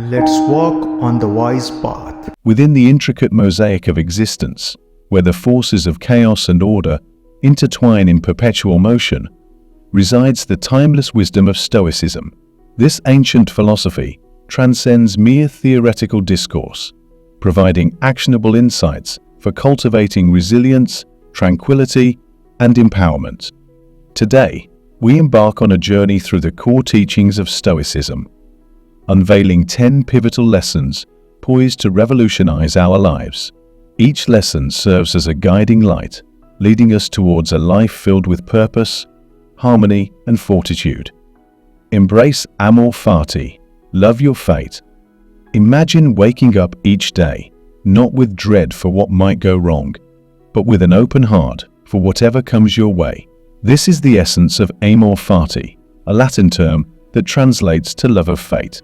Let's walk on the wise path. Within the intricate mosaic of existence, where the forces of chaos and order intertwine in perpetual motion, resides the timeless wisdom of Stoicism. This ancient philosophy transcends mere theoretical discourse, providing actionable insights for cultivating resilience, tranquility, and empowerment. Today, we embark on a journey through the core teachings of Stoicism, unveiling 10 pivotal lessons poised to revolutionize our lives. Each lesson serves as a guiding light, leading us towards a life filled with purpose, harmony, and fortitude. Embrace amor fati, love your fate. Imagine waking up each day, not with dread for what might go wrong, but with an open heart for whatever comes your way. This is the essence of amor fati, a Latin term that translates to love of fate.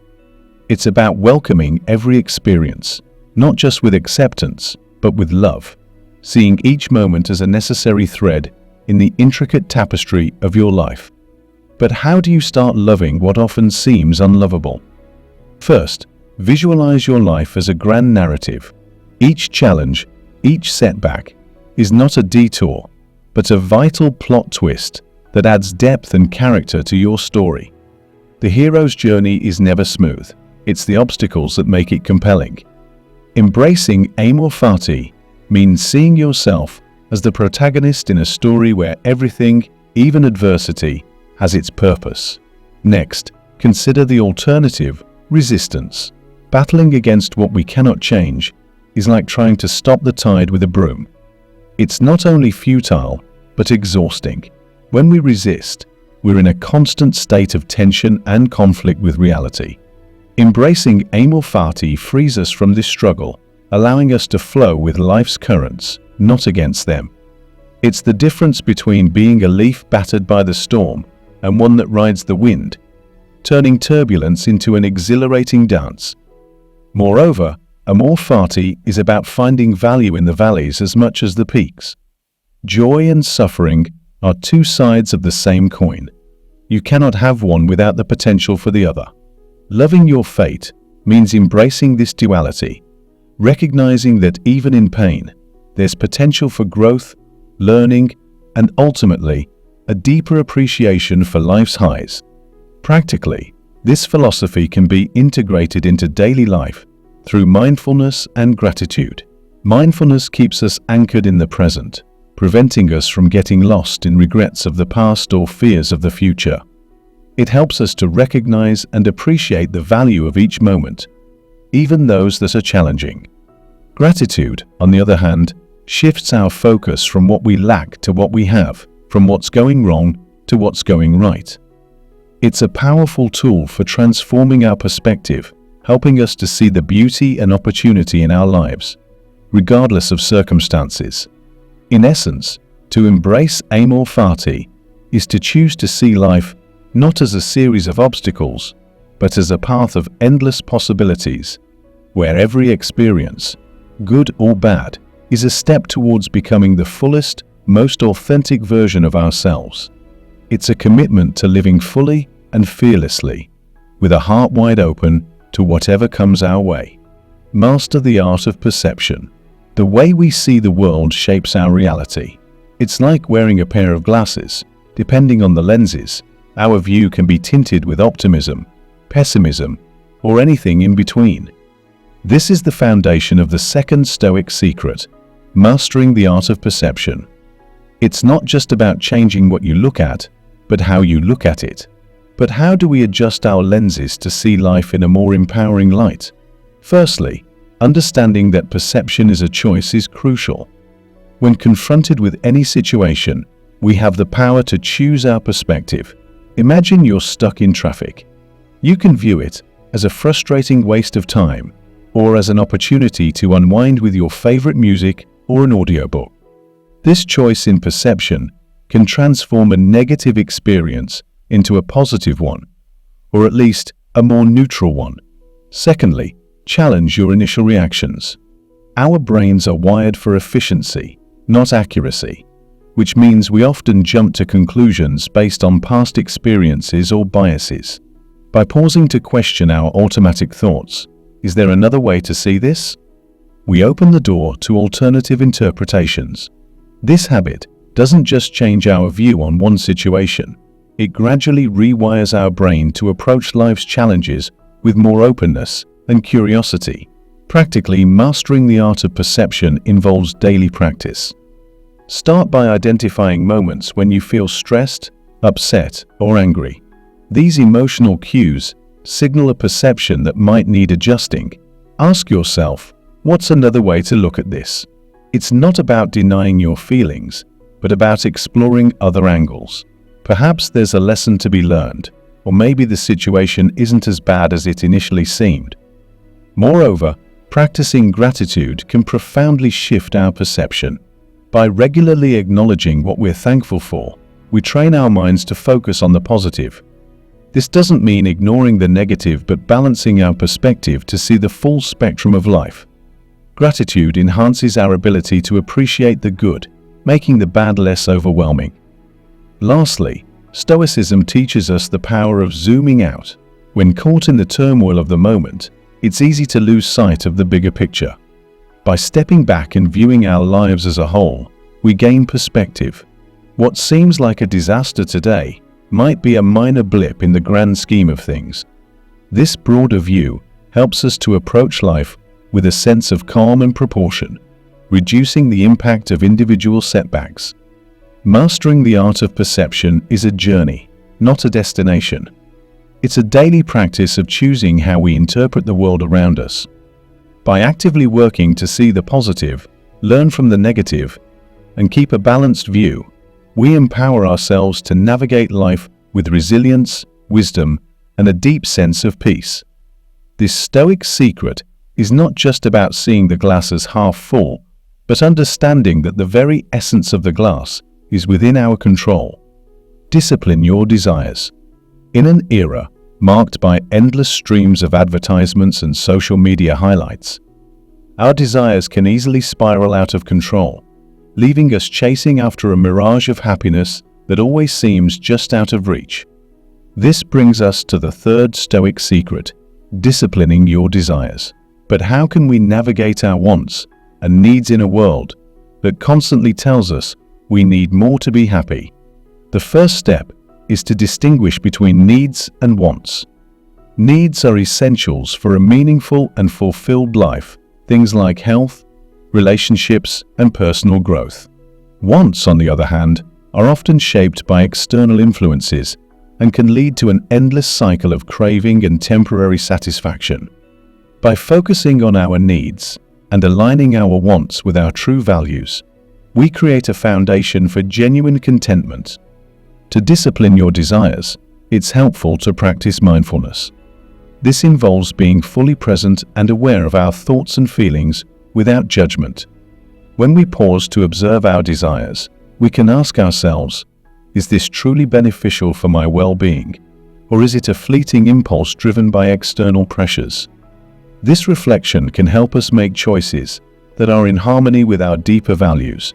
It's about welcoming every experience, not just with acceptance, but with love, seeing each moment as a necessary thread in the intricate tapestry of your life. But how do you start loving what often seems unlovable? First, visualize your life as a grand narrative. Each challenge, each setback, is not a detour, but a vital plot twist that adds depth and character to your story. The hero's journey is never smooth. It's the obstacles that make it compelling. Embracing amor fati means seeing yourself as the protagonist in a story where everything, even adversity, has its purpose. Next, consider the alternative, resistance. Battling against what we cannot change is like trying to stop the tide with a broom. It's not only futile, but exhausting. When we resist, we're in a constant state of tension and conflict with reality. Embracing amor fati frees us from this struggle, allowing us to flow with life's currents, not against them. It's the difference between being a leaf battered by the storm and one that rides the wind, turning turbulence into an exhilarating dance. Moreover, amor fati is about finding value in the valleys as much as the peaks. Joy and suffering are two sides of the same coin. You cannot have one without the potential for the other. Loving your fate means embracing this duality, recognizing that even in pain, there's potential for growth, learning, and ultimately, a deeper appreciation for life's highs. Practically, this philosophy can be integrated into daily life through mindfulness and gratitude. Mindfulness keeps us anchored in the present, preventing us from getting lost in regrets of the past or fears of the future. It helps us to recognize and appreciate the value of each moment, even those that are challenging. Gratitude, on the other hand, shifts our focus from what we lack to what we have, from what's going wrong to what's going right. It's a powerful tool for transforming our perspective, helping us to see the beauty and opportunity in our lives, regardless of circumstances. In essence, to embrace amor fati is to choose to see life not as a series of obstacles, but as a path of endless possibilities, where every experience, good or bad, is a step towards becoming the fullest, most authentic version of ourselves. It's a commitment to living fully and fearlessly, with a heart wide open to whatever comes our way. Master the art of perception. The way we see the world shapes our reality. It's like wearing a pair of glasses. Depending on the lenses, our view can be tinted with optimism, pessimism, or anything in between. This is the foundation of the second Stoic secret, mastering the art of perception. It's not just about changing what you look at, but how you look at it. But how do we adjust our lenses to see life in a more empowering light? Firstly, understanding that perception is a choice is crucial. When confronted with any situation, we have the power to choose our perspective. Imagine you're stuck in traffic. You can view it as a frustrating waste of time, or as an opportunity to unwind with your favorite music or an audiobook. This choice in perception can transform a negative experience into a positive one, or at least a more neutral one. Secondly, challenge your initial reactions. Our brains are wired for efficiency, not accuracy, which means we often jump to conclusions based on past experiences or biases. By pausing to question our automatic thoughts, Is there another way to see this? We open the door to alternative interpretations. This habit doesn't just change our view on one situation, it gradually rewires our brain to approach life's challenges with more openness and curiosity. Practically, mastering the art of perception involves daily practice. Start by identifying moments when you feel stressed, upset, or angry. These emotional cues signal a perception that might need adjusting. Ask yourself, what's another way to look at this? It's not about denying your feelings, but about exploring other angles. Perhaps there's a lesson to be learned, or maybe the situation isn't as bad as it initially seemed. Moreover, practicing gratitude can profoundly shift our perception. By regularly acknowledging what we're thankful for, we train our minds to focus on the positive. This doesn't mean ignoring the negative, but balancing our perspective to see the full spectrum of life. Gratitude enhances our ability to appreciate the good, making the bad less overwhelming. Lastly, Stoicism teaches us the power of zooming out. When caught in the turmoil of the moment, it's easy to lose sight of the bigger picture. By stepping back and viewing our lives as a whole, we gain perspective. What seems like a disaster today might be a minor blip in the grand scheme of things. This broader view helps us to approach life with a sense of calm and proportion, reducing the impact of individual setbacks. Mastering the art of perception is a journey, not a destination. It's a daily practice of choosing how we interpret the world around us. By actively working to see the positive, learn from the negative, and keep a balanced view, we empower ourselves to navigate life with resilience, wisdom, and a deep sense of peace. This Stoic secret is not just about seeing the glass as half full, but understanding that the very essence of the glass is within our control. Discipline your desires. In an era marked by endless streams of advertisements and social media highlights, our desires can easily spiral out of control, leaving us chasing after a mirage of happiness that always seems just out of reach. This brings us to the third Stoic secret: disciplining your desires. But how can we navigate our wants and needs in a world that constantly tells us we need more to be happy? The first step is to distinguish between needs and wants. Needs are essentials for a meaningful and fulfilled life, things like health, relationships, and personal growth. Wants, on the other hand, are often shaped by external influences and can lead to an endless cycle of craving and temporary satisfaction. By focusing on our needs and aligning our wants with our true values, we create a foundation for genuine contentment. To discipline your desires, it's helpful to practice mindfulness. This involves being fully present and aware of our thoughts and feelings without judgment. When we pause to observe our desires, we can ask ourselves, is this truly beneficial for my well-being, or is it a fleeting impulse driven by external pressures? This reflection can help us make choices that are in harmony with our deeper values,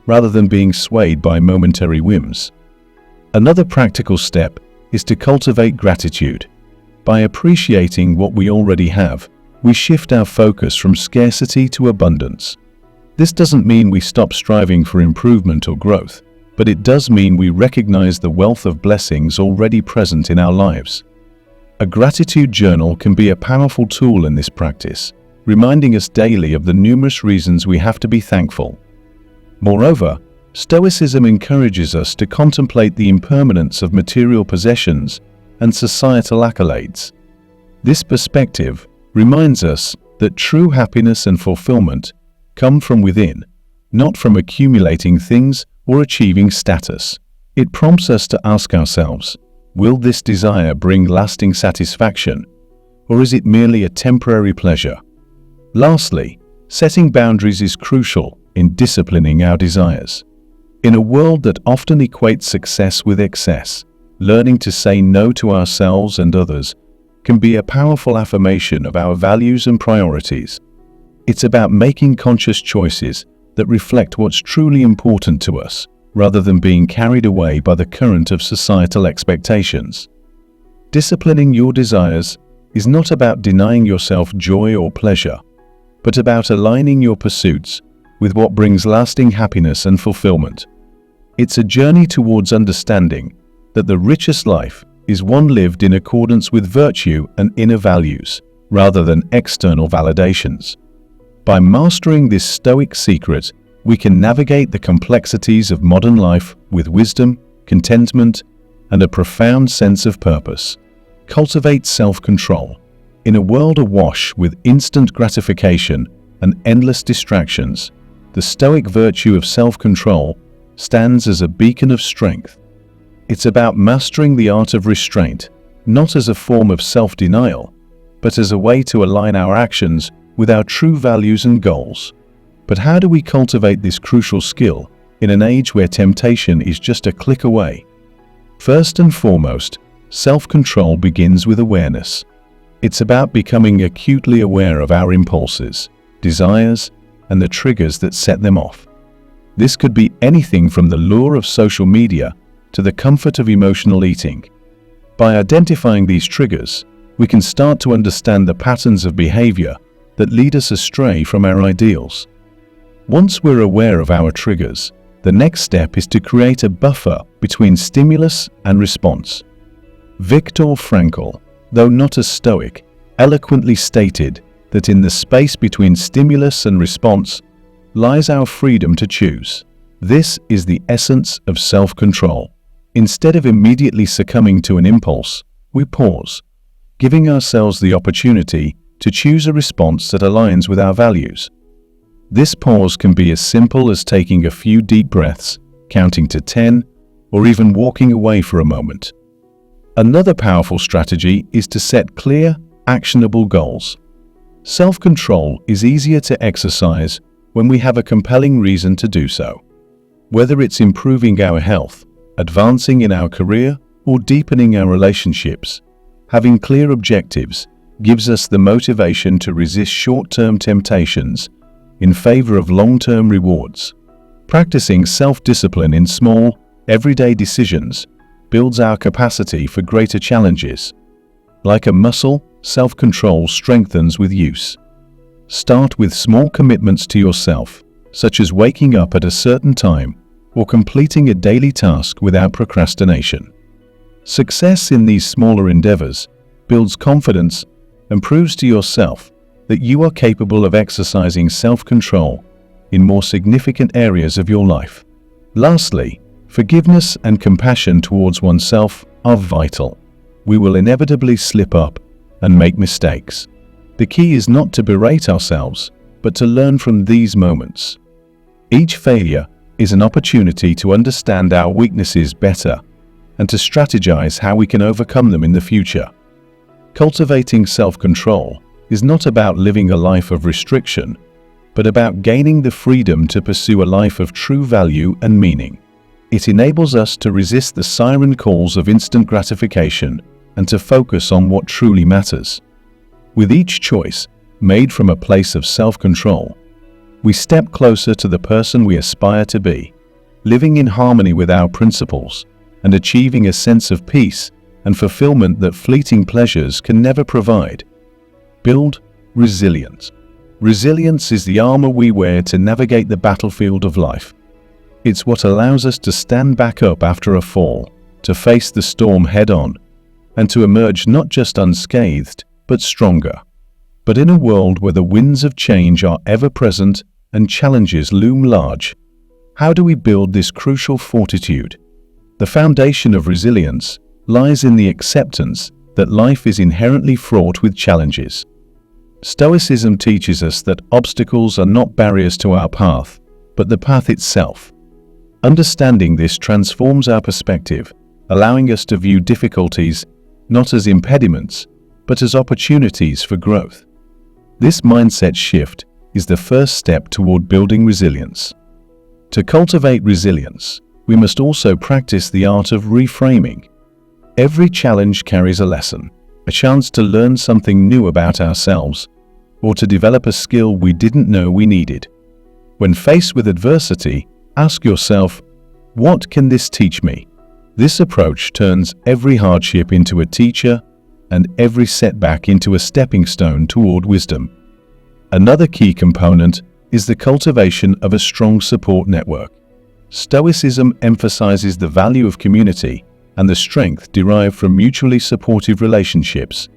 rather than being swayed by momentary whims. Another practical step is to cultivate gratitude. By appreciating what we already have, we shift our focus from scarcity to abundance. This doesn't mean we stop striving for improvement or growth, but it does mean we recognize the wealth of blessings already present in our lives. A gratitude journal can be a powerful tool in this practice, reminding us daily of the numerous reasons we have to be thankful. Moreover, Stoicism encourages us to contemplate the impermanence of material possessions and societal accolades. This perspective reminds us that true happiness and fulfillment come from within, not from accumulating things or achieving status. It prompts us to ask ourselves, will this desire bring lasting satisfaction, or is it merely a temporary pleasure? Lastly, setting boundaries is crucial in disciplining our desires. In a world that often equates success with excess, learning to say no to ourselves and others can be a powerful affirmation of our values and priorities. It's about making conscious choices that reflect what's truly important to us, rather than being carried away by the current of societal expectations. Disciplining your desires is not about denying yourself joy or pleasure, but about aligning your pursuits with what brings lasting happiness and fulfillment. It's a journey towards understanding that the richest life is one lived in accordance with virtue and inner values, rather than external validations. By mastering this Stoic secret, we can navigate the complexities of modern life with wisdom, contentment, and a profound sense of purpose. Cultivate self-control. In a world awash with instant gratification and endless distractions, the Stoic virtue of self-control stands as a beacon of strength. It's about mastering the art of restraint, not as a form of self-denial, but as a way to align our actions with our true values and goals. But how do we cultivate this crucial skill in an age where temptation is just a click away? First and foremost, self-control begins with awareness. It's about becoming acutely aware of our impulses, desires, and the triggers that set them off. This could be anything from the lure of social media to the comfort of emotional eating. By identifying these triggers, we can start to understand the patterns of behavior that lead us astray from our ideals. Once we're aware of our triggers, the next step is to create a buffer between stimulus and response. Viktor Frankl, though not a Stoic, eloquently stated that in the space between stimulus and response lies our freedom to choose. This is the essence of self-control. Instead of immediately succumbing to an impulse, we pause, giving ourselves the opportunity to choose a response that aligns with our values. This pause can be as simple as taking a few deep breaths, counting to 10, or even walking away for a moment. Another powerful strategy is to set clear, actionable goals. Self-control is easier to exercise when we have a compelling reason to do so. Whether it's improving our health, advancing in our career, or deepening our relationships, having clear objectives gives us the motivation to resist short-term temptations in favor of long-term rewards. Practicing self-discipline in small, everyday decisions builds our capacity for greater challenges. Like a muscle, self-control strengthens with use. Start with small commitments to yourself, such as waking up at a certain time or completing a daily task without procrastination. Success in these smaller endeavors builds confidence and proves to yourself that you are capable of exercising self-control in more significant areas of your life. Lastly, forgiveness and compassion towards oneself are vital. We will inevitably slip up and make mistakes. The key is not to berate ourselves, but to learn from these moments. Each failure is an opportunity to understand our weaknesses better and to strategize how we can overcome them in the future. Cultivating self-control is not about living a life of restriction, but about gaining the freedom to pursue a life of true value and meaning. It enables us to resist the siren calls of instant gratification and to focus on what truly matters. With each choice made from a place of self-control, we step closer to the person we aspire to be, living in harmony with our principles and achieving a sense of peace and fulfillment that fleeting pleasures can never provide. Build resilience. Resilience is the armor we wear to navigate the battlefield of life. It's what allows us to stand back up after a fall, to face the storm head-on, and to emerge not just unscathed, but stronger. But in a world where the winds of change are ever-present and challenges loom large, how do we build this crucial fortitude? The foundation of resilience lies in the acceptance that life is inherently fraught with challenges. Stoicism teaches us that obstacles are not barriers to our path, but the path itself. Understanding this transforms our perspective, allowing us to view difficulties not as impediments, but as opportunities for growth. This mindset shift is the first step toward building resilience. To cultivate resilience, we must also practice the art of reframing. Every challenge carries a lesson, a chance to learn something new about ourselves, or to develop a skill we didn't know we needed. When faced with adversity, ask yourself, what can this teach me? This approach turns every hardship into a teacher and every setback into a stepping stone toward wisdom. Another key component is the cultivation of a strong support network. Stoicism emphasizes the value of community and the strength derived from mutually supportive relationships.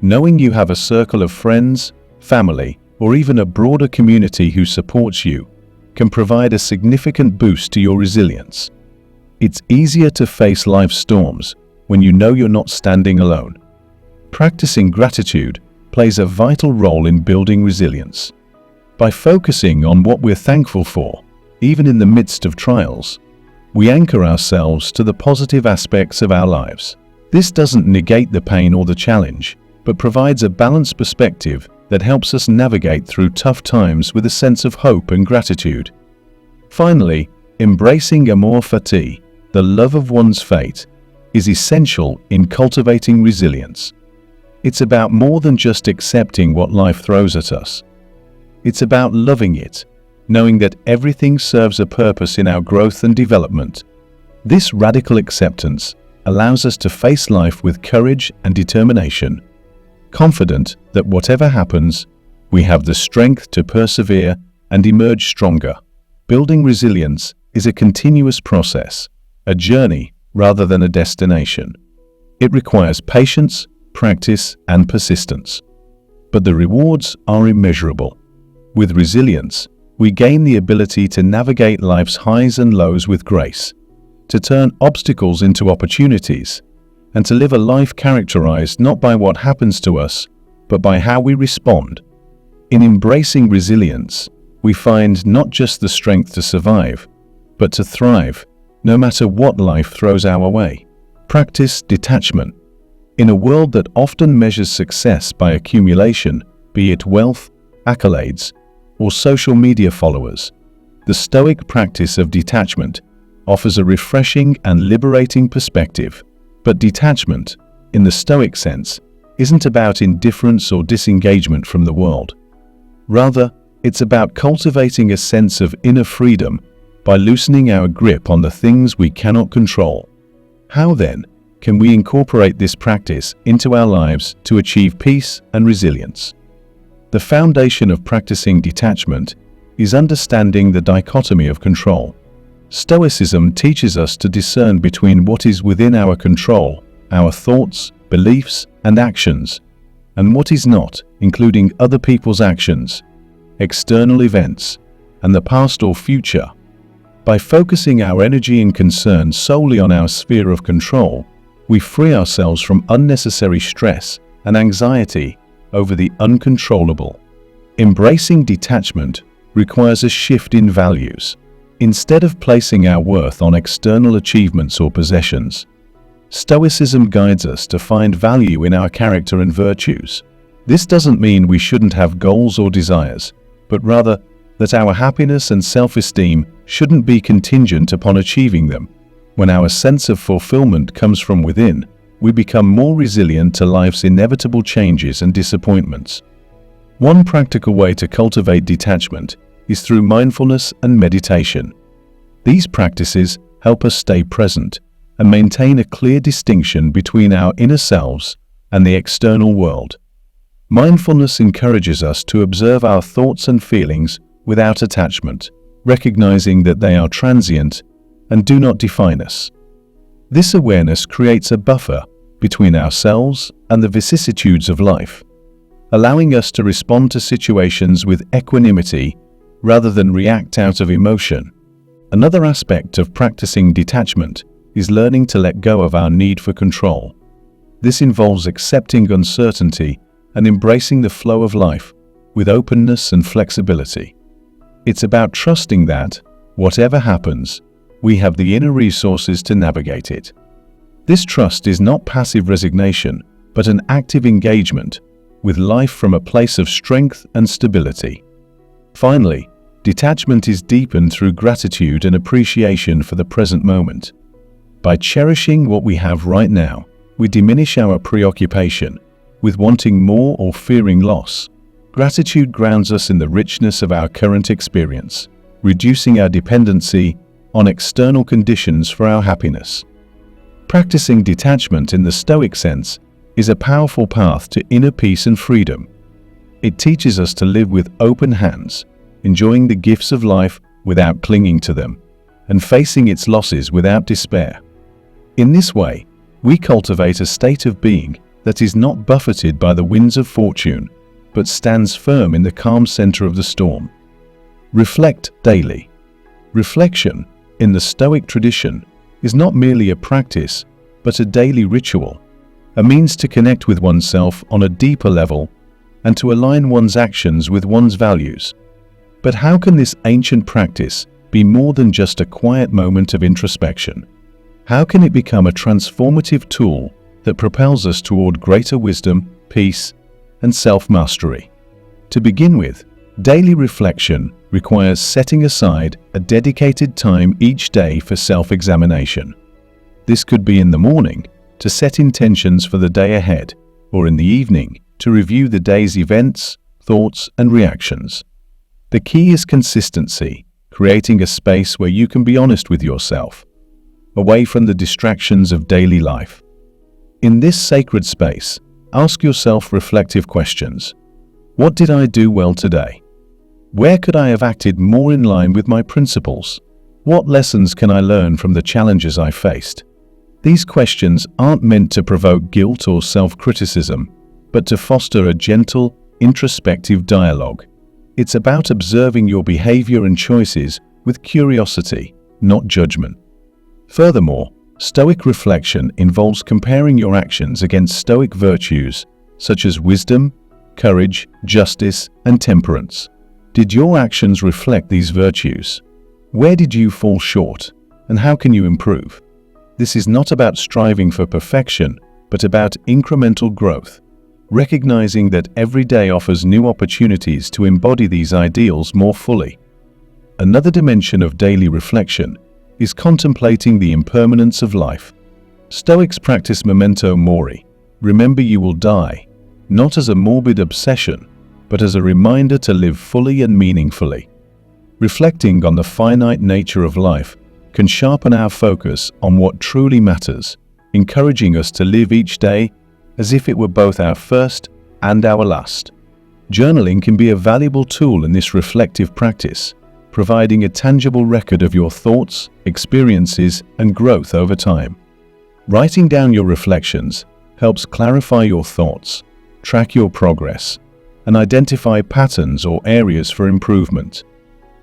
Knowing you have a circle of friends, family, or even a broader community who supports you can provide a significant boost to your resilience. It's easier to face life's storms when you know you're not standing alone. Practicing gratitude plays a vital role in building resilience. By focusing on what we're thankful for, even in the midst of trials, we anchor ourselves to the positive aspects of our lives. This doesn't negate the pain or the challenge, but provides a balanced perspective that helps us navigate through tough times with a sense of hope and gratitude. Finally, embracing amor fati, the love of one's fate, is essential in cultivating resilience. It's about more than just accepting what life throws at us. It's about loving it, knowing that everything serves a purpose in our growth and development. This radical acceptance allows us to face life with courage and determination, confident that whatever happens, we have the strength to persevere and emerge stronger. Building resilience is a continuous process, a journey rather than a destination. It requires patience, practice, and persistence. But the rewards are immeasurable. With resilience, we gain the ability to navigate life's highs and lows with grace, to turn obstacles into opportunities, and to live a life characterized not by what happens to us, but by how we respond. In embracing resilience, we find not just the strength to survive, but to thrive, no matter what life throws our way. Practice detachment. In a world that often measures success by accumulation, be it wealth, accolades, or social media followers, the Stoic practice of detachment offers a refreshing and liberating perspective. But detachment, in the Stoic sense, isn't about indifference or disengagement from the world. Rather, it's about cultivating a sense of inner freedom by loosening our grip on the things we cannot control. How then can we incorporate this practice into our lives to achieve peace and resilience? The foundation of practicing detachment is understanding the dichotomy of control. Stoicism teaches us to discern between what is within our control, our thoughts, beliefs, and actions, and what is not, including other people's actions, external events, and the past or future. By focusing our energy and concern solely on our sphere of control, we free ourselves from unnecessary stress and anxiety over the uncontrollable. Embracing detachment requires a shift in values. Instead of placing our worth on external achievements or possessions, Stoicism guides us to find value in our character and virtues. This doesn't mean we shouldn't have goals or desires, but rather that our happiness and self-esteem shouldn't be contingent upon achieving them. When our sense of fulfillment comes from within, we become more resilient to life's inevitable changes and disappointments. One practical way to cultivate detachment is through mindfulness and meditation. These practices help us stay present and maintain a clear distinction between our inner selves and the external world. Mindfulness encourages us to observe our thoughts and feelings without attachment, recognizing that they are transient and do not define us. This awareness creates a buffer between ourselves and the vicissitudes of life, allowing us to respond to situations with equanimity rather than react out of emotion. Another aspect of practicing detachment is learning to let go of our need for control. This involves accepting uncertainty and embracing the flow of life with openness and flexibility. It's about trusting that, whatever happens, we have the inner resources to navigate it. This trust is not passive resignation, but an active engagement with life from a place of strength and stability. Finally, detachment is deepened through gratitude and appreciation for the present moment. By cherishing what we have right now, we diminish our preoccupation with wanting more or fearing loss. Gratitude grounds us in the richness of our current experience, reducing our dependency on external conditions for our happiness. Practicing detachment in the Stoic sense is a powerful path to inner peace and freedom. It teaches us to live with open hands, enjoying the gifts of life without clinging to them, and facing its losses without despair. In this way, we cultivate a state of being that is not buffeted by the winds of fortune, but stands firm in the calm center of the storm. Reflect daily. Reflection, in the Stoic tradition, is not merely a practice, but a daily ritual, a means to connect with oneself on a deeper level and to align one's actions with one's values. But how can this ancient practice be more than just a quiet moment of introspection? How can it become a transformative tool that propels us toward greater wisdom, peace, and self-mastery? To begin with, daily reflection requires setting aside a dedicated time each day for self-examination. This could be in the morning to set intentions for the day ahead, or in the evening to review the day's events, thoughts, and reactions. The key is consistency, creating a space where you can be honest with yourself, away from the distractions of daily life. In this sacred space, ask yourself reflective questions. What did I do well today? Where could I have acted more in line with my principles? What lessons can I learn from the challenges I faced? These questions aren't meant to provoke guilt or self-criticism, but to foster a gentle, introspective dialogue. It's about observing your behavior and choices with curiosity, not judgment. Furthermore, Stoic reflection involves comparing your actions against Stoic virtues such as wisdom, courage, justice, and temperance. Did your actions reflect these virtues? Where did you fall short, and how can you improve? This is not about striving for perfection, but about incremental growth, recognizing that every day offers new opportunities to embody these ideals more fully. Another dimension of daily reflection is contemplating the impermanence of life. Stoics practice memento mori, remember you will die, not as a morbid obsession, but as a reminder to live fully and meaningfully. Reflecting on the finite nature of life can sharpen our focus on what truly matters, encouraging us to live each day as if it were both our first and our last. Journaling can be a valuable tool in this reflective practice, providing a tangible record of your thoughts, experiences, and growth over time. Writing down your reflections helps clarify your thoughts, track your progress, and identify patterns or areas for improvement.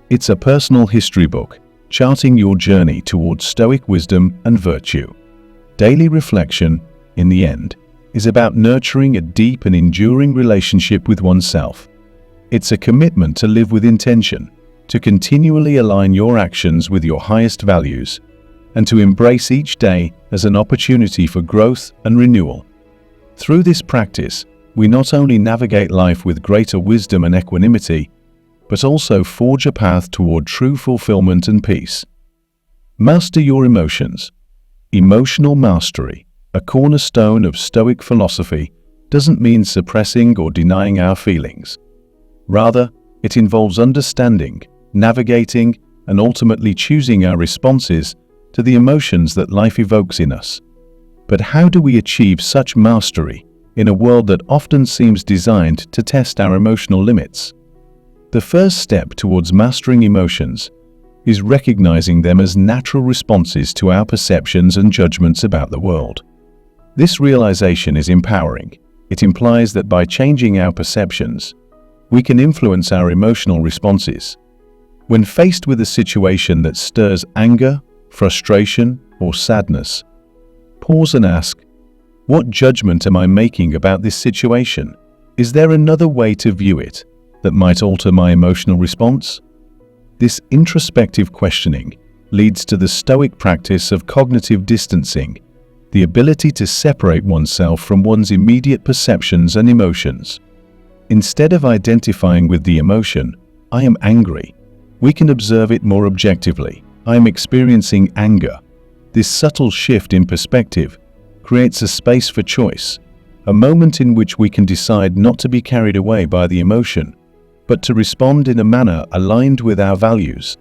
It's a personal history book, charting your journey towards Stoic wisdom and virtue. Daily reflection, in the end, is about nurturing a deep and enduring relationship with oneself. It's a commitment to live with intention, to continually align your actions with your highest values, and to embrace each day as an opportunity for growth and renewal. Through this practice, we not only navigate life with greater wisdom and equanimity, but also forge a path toward true fulfillment and peace. Master your emotions. Emotional mastery, a cornerstone of Stoic philosophy, doesn't mean suppressing or denying our feelings. Rather, it involves understanding, navigating, and ultimately choosing our responses to the emotions that life evokes in us. But how do we achieve such mastery in a world that often seems designed to test our emotional limits? The first step towards mastering emotions is recognizing them as natural responses to our perceptions and judgments about the world. This realization is empowering. It implies that by changing our perceptions, we can influence our emotional responses. When faced with a situation that stirs anger, frustration, or sadness, pause and ask, what judgment am I making about this situation? Is there another way to view it that might alter my emotional response? This introspective questioning leads to the Stoic practice of cognitive distancing, the ability to separate oneself from one's immediate perceptions and emotions. Instead of identifying with the emotion, I am angry, we can observe it more objectively. I am experiencing anger. This subtle shift in perspective creates a space for choice, a moment in which we can decide not to be carried away by the emotion, but to respond in a manner aligned with our values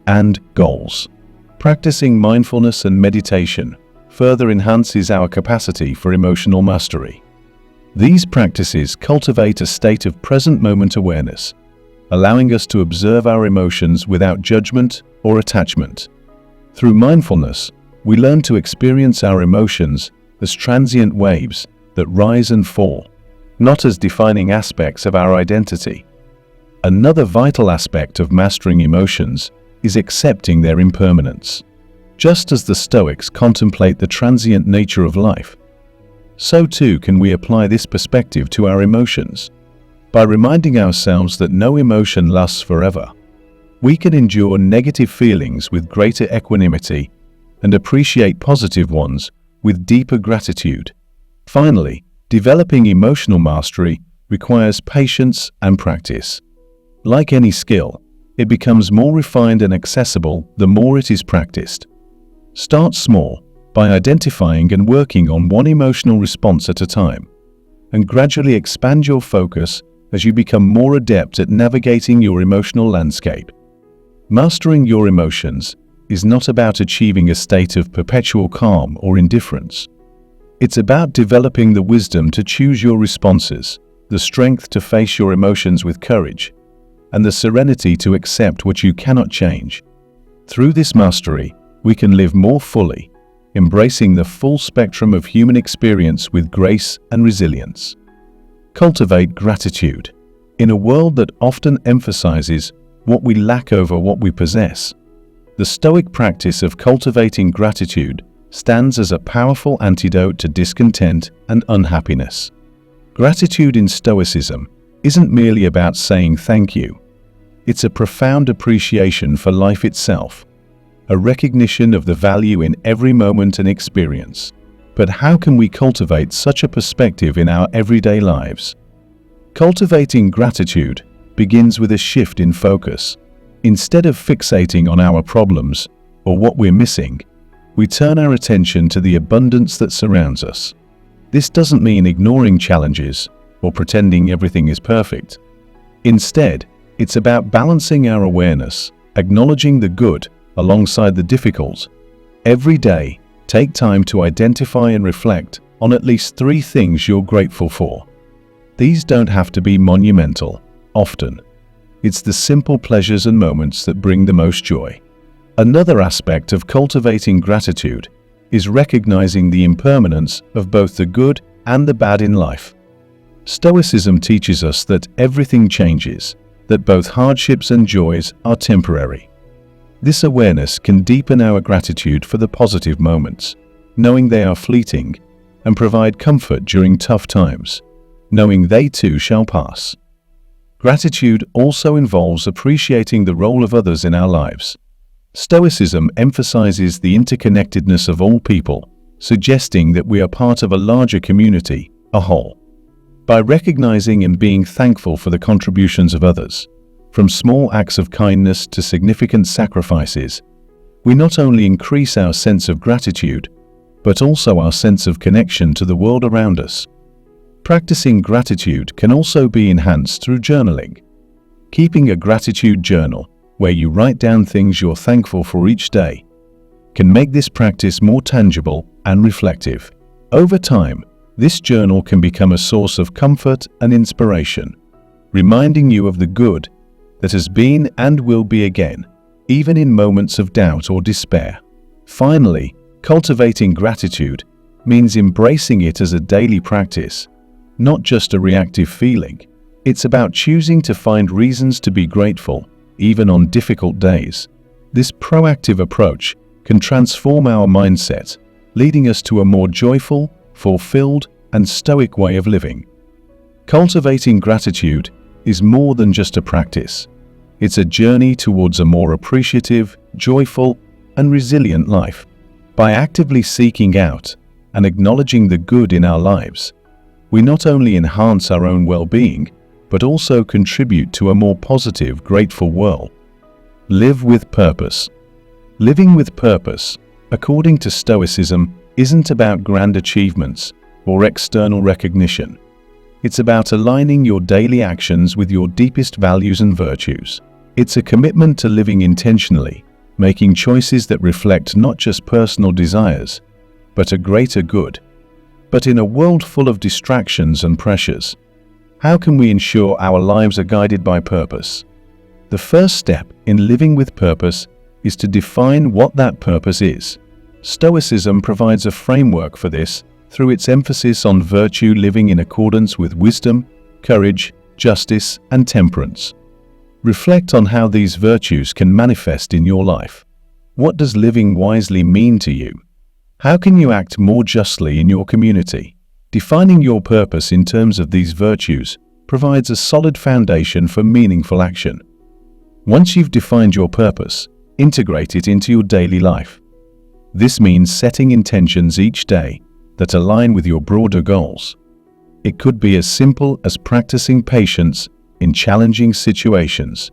and goals. Practicing mindfulness and meditation further enhances our capacity for emotional mastery. These practices cultivate a state of present moment awareness, allowing us to observe our emotions without judgment or attachment. Through mindfulness, we learn to experience our emotions as transient waves that rise and fall, not as defining aspects of our identity. Another vital aspect of mastering emotions is accepting their impermanence. Just as the Stoics contemplate the transient nature of life, so too can we apply this perspective to our emotions. By reminding ourselves that no emotion lasts forever, we can endure negative feelings with greater equanimity and appreciate positive ones with deeper gratitude. Finally, developing emotional mastery requires patience and practice. Like any skill, it becomes more refined and accessible the more it is practiced. Start small by identifying and working on one emotional response at a time, and gradually expand your focus as you become more adept at navigating your emotional landscape. Mastering your emotions is not about achieving a state of perpetual calm or indifference. It's about developing the wisdom to choose your responses, the strength to face your emotions with courage, and the serenity to accept what you cannot change. Through this mastery, we can live more fully, embracing the full spectrum of human experience with grace and resilience. Cultivate gratitude. In a world that often emphasizes what we lack over what we possess, the Stoic practice of cultivating gratitude stands as a powerful antidote to discontent and unhappiness. Gratitude in Stoicism isn't merely about saying thank you. It's a profound appreciation for life itself, a recognition of the value in every moment and experience. But how can we cultivate such a perspective in our everyday lives? Cultivating gratitude begins with a shift in focus. Instead of fixating on our problems or what we're missing, we turn our attention to the abundance that surrounds us. This doesn't mean ignoring challenges or pretending everything is perfect. Instead, it's about balancing our awareness, acknowledging the good alongside the difficult. Every day, take time to identify and reflect on at least 3 things you're grateful for. These don't have to be monumental. Often, it's the simple pleasures and moments that bring the most joy. Another aspect of cultivating gratitude is recognizing the impermanence of both the good and the bad in life. Stoicism teaches us that everything changes, that both hardships and joys are temporary. This awareness can deepen our gratitude for the positive moments, knowing they are fleeting, and provide comfort during tough times, knowing they too shall pass. Gratitude also involves appreciating the role of others in our lives. Stoicism emphasizes the interconnectedness of all people, suggesting that we are part of a larger community, a whole. By recognizing and being thankful for the contributions of others, from small acts of kindness to significant sacrifices, we not only increase our sense of gratitude, but also our sense of connection to the world around us. Practicing gratitude can also be enhanced through journaling. Keeping a gratitude journal, where you write down things you're thankful for each day, can make this practice more tangible and reflective. Over time, this journal can become a source of comfort and inspiration, reminding you of the good that has been and will be again, even in moments of doubt or despair. Finally, cultivating gratitude means embracing it as a daily practice, not just a reactive feeling. It's about choosing to find reasons to be grateful, even on difficult days. This proactive approach can transform our mindset, leading us to a more joyful, fulfilled, and stoic way of living. Cultivating gratitude is more than just a practice. It's a journey towards a more appreciative, joyful, and resilient life. By actively seeking out and acknowledging the good in our lives, we not only enhance our own well-being, but also contribute to a more positive, grateful world. Live with purpose. Living with purpose, according to Stoicism, isn't about grand achievements or external recognition. It's about aligning your daily actions with your deepest values and virtues. It's a commitment to living intentionally, making choices that reflect not just personal desires, but a greater good. But in a world full of distractions and pressures, how can we ensure our lives are guided by purpose? The first step in living with purpose is to define what that purpose is. Stoicism provides a framework for this through its emphasis on virtue living in accordance with wisdom, courage, justice, and temperance. Reflect on how these virtues can manifest in your life. What does living wisely mean to you? How can you act more justly in your community? Defining your purpose in terms of these virtues provides a solid foundation for meaningful action. Once you've defined your purpose, integrate it into your daily life. This means setting intentions each day that align with your broader goals. It could be as simple as practicing patience in challenging situations,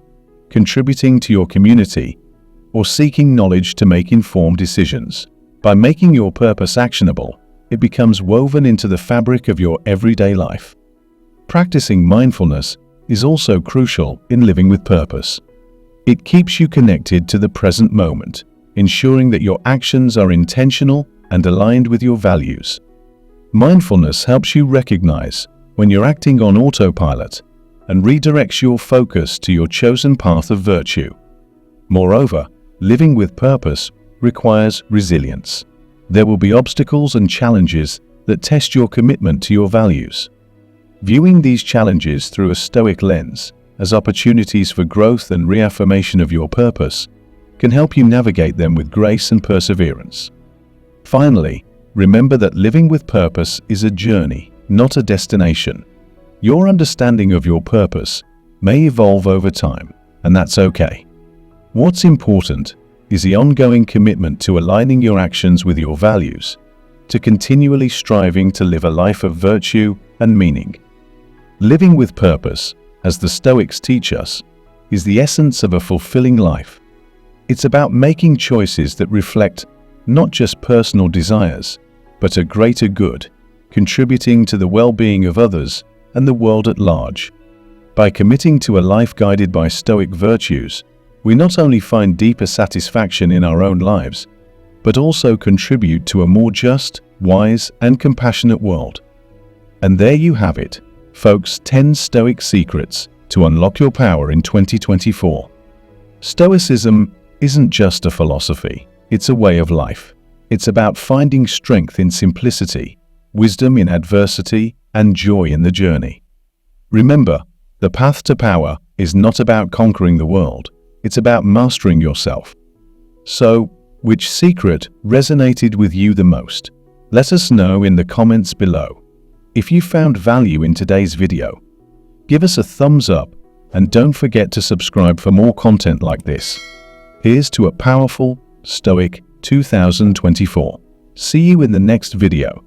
contributing to your community, or seeking knowledge to make informed decisions. By making your purpose actionable, it becomes woven into the fabric of your everyday life. Practicing mindfulness is also crucial in living with purpose. It keeps you connected to the present moment, ensuring that your actions are intentional and aligned with your values. Mindfulness helps you recognize when you're acting on autopilot and redirects your focus to your chosen path of virtue. Moreover, living with purpose requires resilience. There will be obstacles and challenges that test your commitment to your values. Viewing these challenges through a Stoic lens as opportunities for growth and reaffirmation of your purpose can help you navigate them with grace and perseverance. Finally, remember that living with purpose is a journey, not a destination. Your understanding of your purpose may evolve over time, and that's okay. What's important is the ongoing commitment to aligning your actions with your values, to continually striving to live a life of virtue and meaning. Living with purpose, as the Stoics teach us, is the essence of a fulfilling life. It's about making choices that reflect not just personal desires, but a greater good, contributing to the well-being of others and the world at large. By committing to a life guided by Stoic virtues, we not only find deeper satisfaction in our own lives, but also contribute to a more just, wise, and compassionate world. And there you have it, folks, 10 Stoic secrets to unlock your power in 2024. Stoicism isn't just a philosophy, it's a way of life. It's about finding strength in simplicity, wisdom in adversity, and joy in the journey. Remember, the path to power is not about conquering the world, it's about mastering yourself. So, which secret resonated with you the most? Let us know in the comments below. If you found value in today's video, give us a thumbs up and don't forget to subscribe for more content like this. Here's to a powerful, Stoic 2024. See you in the next video.